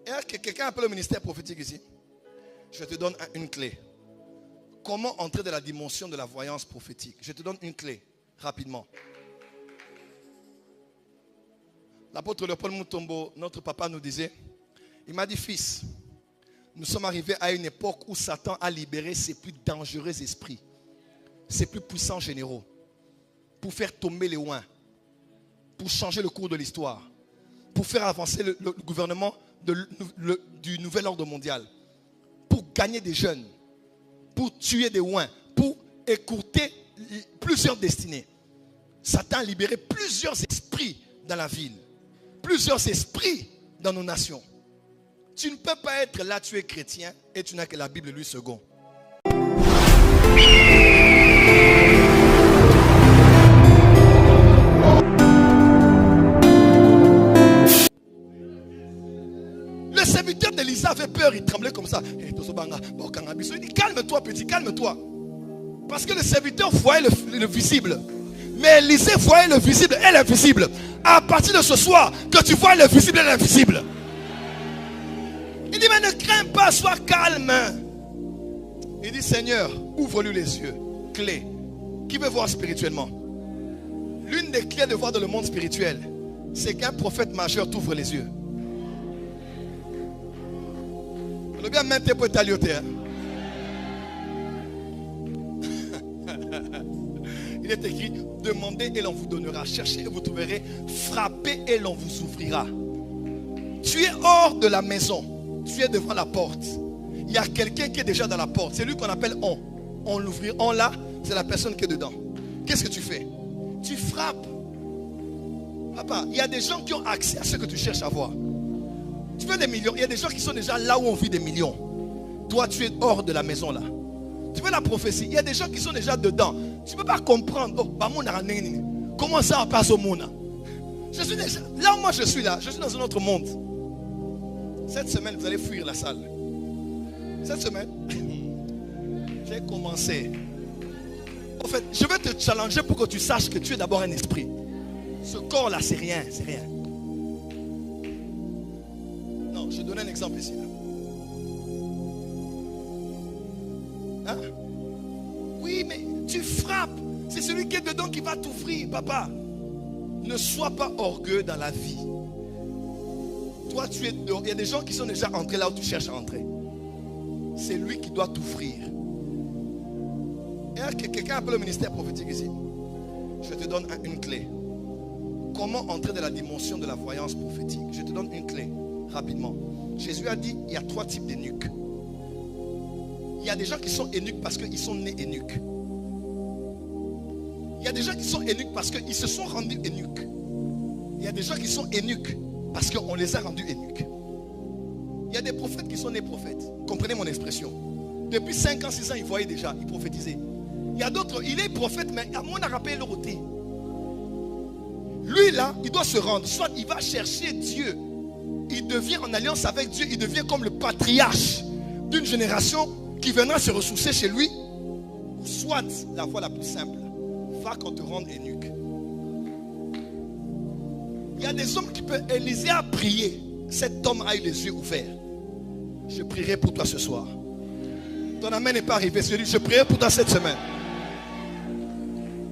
Et quelqu'un appelle le ministère prophétique ici. Je te donne une clé. Comment entrer dans la dimension de la voyance prophétique? Je te donne une clé, rapidement. L'apôtre Léopold Mutombo, notre papa, nous disait, il m'a dit, fils, nous sommes arrivés à une époque où Satan a libéré ses plus dangereux esprits, ses plus puissants généraux, pour faire tomber les ouins, pour changer le cours de l'histoire, pour faire avancer le gouvernement du nouvel ordre mondial, pour gagner des jeunes, pour tuer des ouins, pour écourter plusieurs destinées. Satan a libéré plusieurs esprits dans la ville, plusieurs esprits dans nos nations. Tu ne peux pas être là, tu es chrétien et tu n'as que la Bible lui second. Le serviteur d'Élisa avait peur, il tremblait comme ça. Il dit, calme-toi petit, calme-toi. Parce que le serviteur voyait le visible. Mais Élisée voyait le visible et l'invisible. À partir de ce soir, que tu vois le visible et l'invisible. Il dit, mais ne crains pas, sois calme. Il dit, Seigneur, ouvre-lui les yeux. Clé. Qui veut voir spirituellement? L'une des clés de voir dans le monde spirituel, c'est qu'un prophète majeur t'ouvre les yeux. Le bien même pour talioter. Il est écrit, demandez et l'on vous donnera, cherchez et vous trouverez, frappez et l'on vous ouvrira. Tu es hors de la maison, tu es devant la porte. Il y a quelqu'un qui est déjà dans la porte, c'est lui qu'on appelle on. On l'ouvre, on là, c'est la personne qui est dedans. Qu'est-ce que tu fais? Tu frappes. Papa, il y a des gens qui ont accès à ce que tu cherches à voir. Tu veux des millions, il y a des gens qui sont déjà là où on vit des millions. Toi, tu es hors de la maison là. Tu veux la prophétie, il y a des gens qui sont déjà dedans. Tu ne peux pas comprendre. Oh, comment ça passe au monde? Je suis déjà, là où moi je suis là, je suis dans un autre monde. Cette semaine, vous allez fuir la salle. Cette semaine, j'ai commencé. En fait, je vais te challenger pour que tu saches que tu es d'abord un esprit. Ce corps là, c'est rien, c'est rien. Non, je donne un exemple ici. Hein? Oui, mais tu frappes. C'est celui qui est dedans qui va t'ouvrir, papa. Ne sois pas orgueilleux dans la vie. Toi, tu es dehors. Il y a des gens qui sont déjà entrés là où tu cherches à entrer. C'est lui qui doit t'ouvrir. Et quelqu'un appelle le ministère prophétique ici. Je te donne une clé. Comment entrer dans la dimension de la voyance prophétique? Je te donne une clé, rapidement. Jésus a dit, il y a 3 types d'énuques. Il y a des gens qui sont eunuques parce qu'ils sont nés eunuques. Il y a des gens qui sont eunuques parce qu'ils se sont rendus eunuques. Il y a des gens qui sont eunuques parce qu'on les a rendus eunuques. Il y a des prophètes qui sont nés prophètes. Comprenez mon expression. Depuis 5 ans, 6 ans, ils voyaient déjà, ils prophétisaient. Il y a d'autres, il est prophète, mais à mon rappelé le roté. Lui là, il doit se rendre. Soit il va chercher Dieu. Il devient en alliance avec Dieu. Il devient comme le patriarche d'une génération qui viendra se ressourcer chez lui. Soit la voie la plus simple. Va qu'on te rende eunuque. Il y a des hommes qui peuvent. Élisée a prié. Cet homme a eu les yeux ouverts. Je prierai pour toi ce soir. Ton amen n'est pas arrivé. Je prierai pour toi cette semaine.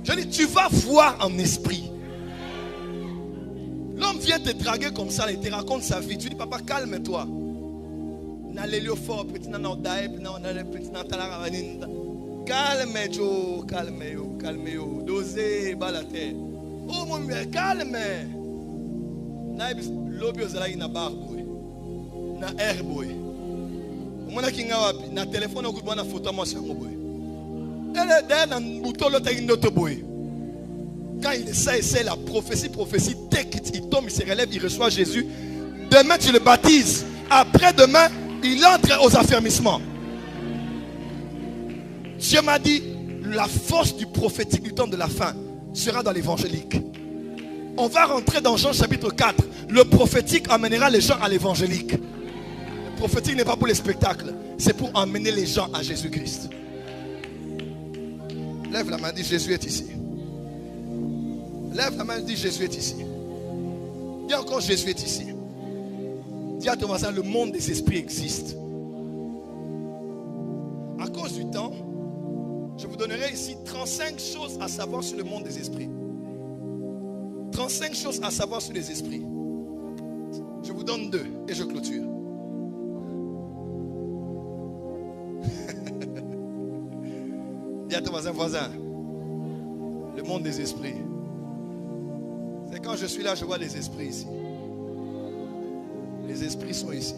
Je dis, tu vas voir en esprit. L'homme vient te draguer comme ça, il te raconte sa vie. Tu dis, papa, calme-toi. Calme-toi, calme-toi. Dosez, balate. Oh mon Dieu, calme. L'obio zala na barbo. Na herbo. Mona kinga wapi na téléphone okutwa na photo moi sango boy. Elle est dans butolo ta inoto boy. Quand il essaie la prophétie, il tombe, il se relève, il reçoit Jésus. Demain tu le baptises. Après demain, il entre aux affermissements. Dieu m'a dit, la force du prophétique du temps de la fin sera dans l'évangélique. On va rentrer dans Jean chapitre 4. Le prophétique amènera les gens à l'évangélique. Le prophétique n'est pas pour les spectacles, c'est pour emmener les gens à Jésus-Christ. Lève la main, dis Jésus est ici. Lève la main, dis Jésus est ici. Dis encore Jésus est ici. Dis à ton voisin, le monde des esprits existe. À cause du temps, je vous donnerai ici 35 choses à savoir sur le monde des esprits. 35 choses à savoir sur les esprits. Je vous donne 2 et je clôture. Dis à ton voisin, le monde des esprits. C'est quand je suis là, je vois les esprits ici. Les esprits sont ici.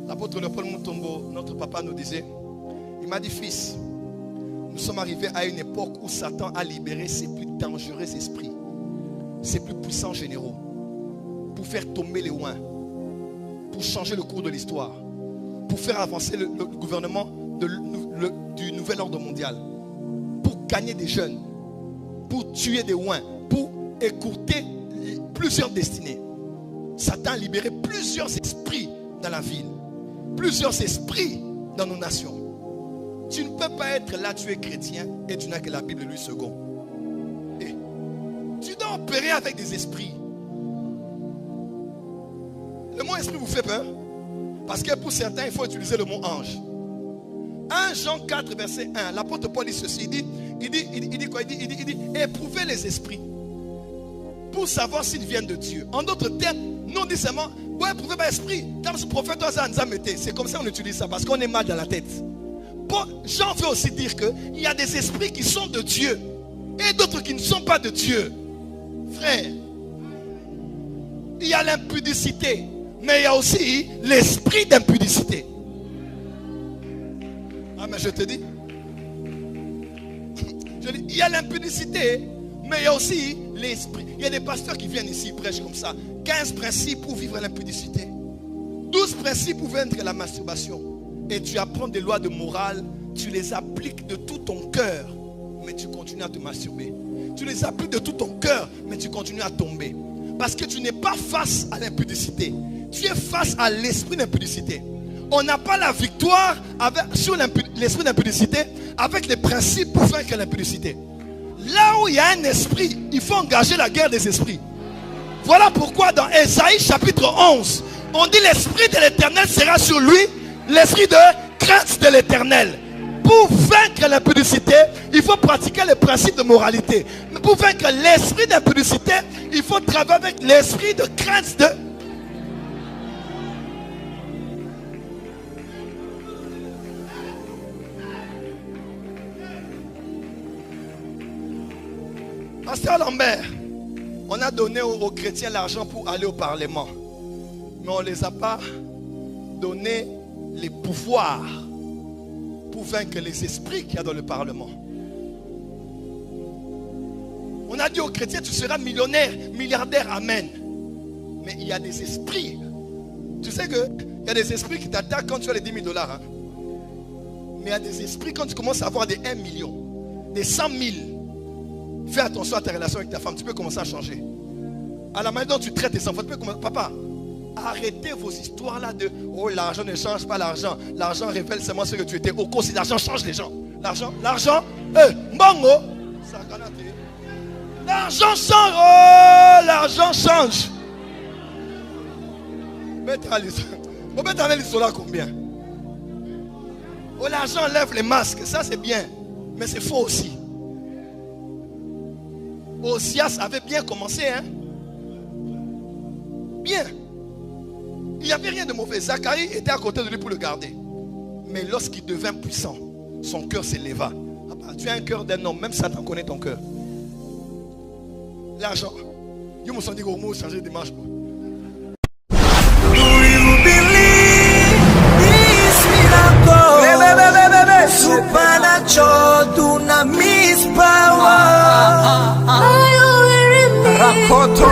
L'apôtre Léopold Mutombo, notre papa, nous disait, il m'a dit, fils, nous sommes arrivés à une époque où Satan a libéré ses plus dangereux esprits, ses plus puissants généraux, pour faire tomber les ouins, pour changer le cours de l'histoire, pour faire avancer le gouvernement du nouvel ordre mondial, pour gagner des jeunes, pour tuer des ouins, pour écourter plusieurs destinées. Satan a libéré plusieurs esprits dans la ville, plusieurs esprits dans nos nations. Tu ne peux pas être là, tu es chrétien et tu n'as que la Bible lui second. Et tu dois opérer avec des esprits. Le mot esprit vous fait peur? Parce que pour certains, il faut utiliser le mot ange. 1 Jean 4, verset 1, l'apôtre Paul dit ceci, il dit quoi? Il dit, éprouvez les esprits pour savoir s'ils viennent de Dieu. En d'autres termes, nous on dit seulement, ouais, éprouvez par esprit. Comme ce prophète, c'est comme ça qu'on utilise ça, parce qu'on est mal dans la tête. Jean veut aussi dire qu'il y a des esprits qui sont de Dieu et d'autres qui ne sont pas de Dieu. Frère, il y a l'impudicité, mais il y a aussi l'esprit d'impudicité. Ah, mais je te dis, il y a l'impudicité, mais il y a aussi l'esprit. Il y a des pasteurs qui viennent ici, prêchent comme ça. 15 principes pour vivre l'impudicité. 12 principes pour vaincre la masturbation. Et tu apprends des lois de morale, tu les appliques de tout ton cœur, mais tu continues à te masturber. Tu les appliques de tout ton cœur, mais tu continues à tomber. Parce que tu n'es pas face à l'impudicité. Tu es face à l'esprit d'impudicité. On n'a pas la victoire sur l'esprit d'impudicité avec les principes pour vaincre l'impudicité. Là où il y a un esprit, il faut engager la guerre des esprits. Voilà pourquoi dans Ésaïe chapitre 11, on dit l'esprit de l'Éternel sera sur lui, l'esprit de crainte de l'Éternel. Pour vaincre l'impudicité, il faut pratiquer les principes de moralité. Mais pour vaincre l'esprit d'impudicité, il faut travailler avec l'esprit de crainte de... Pasteur Lambert, on a donné aux chrétiens l'argent pour aller au Parlement. Mais on ne les a pas donné les pouvoirs pour vaincre les esprits qu'il y a dans le Parlement. On a dit aux chrétiens, tu seras millionnaire, milliardaire, amen. Mais il y a des esprits. Tu sais qu'il y a des esprits qui t'attaquent quand tu as les 10 000 $. Hein? Mais il y a des esprits quand tu commences à avoir des 1 million, des 100 000. Fais attention à ta relation avec ta femme. Tu peux commencer à changer. À la manière dont tu traites tes enfants, tu peux commencer. Papa, arrêtez vos histoires là de oh, l'argent ne change pas l'argent. L'argent révèle seulement ce que tu étais. Au cours, si l'argent change les gens. L'argent, mbongo. L'argent change. Oh, l'argent change. Mettre là combien? Oh, l'argent enlève les masques. Ça, c'est bien. Mais c'est faux aussi. Osias avait bien commencé, hein? Bien. Il n'y avait rien de mauvais. Zacharie était à côté de lui pour le garder. Mais lorsqu'il devint puissant, son cœur s'éleva. Ah bah, tu as un cœur d'un homme, même Satan connaît ton cœur. L'argent. Je me sens dit au mot changer de marche. Supernatural dunamis power. Rakoto.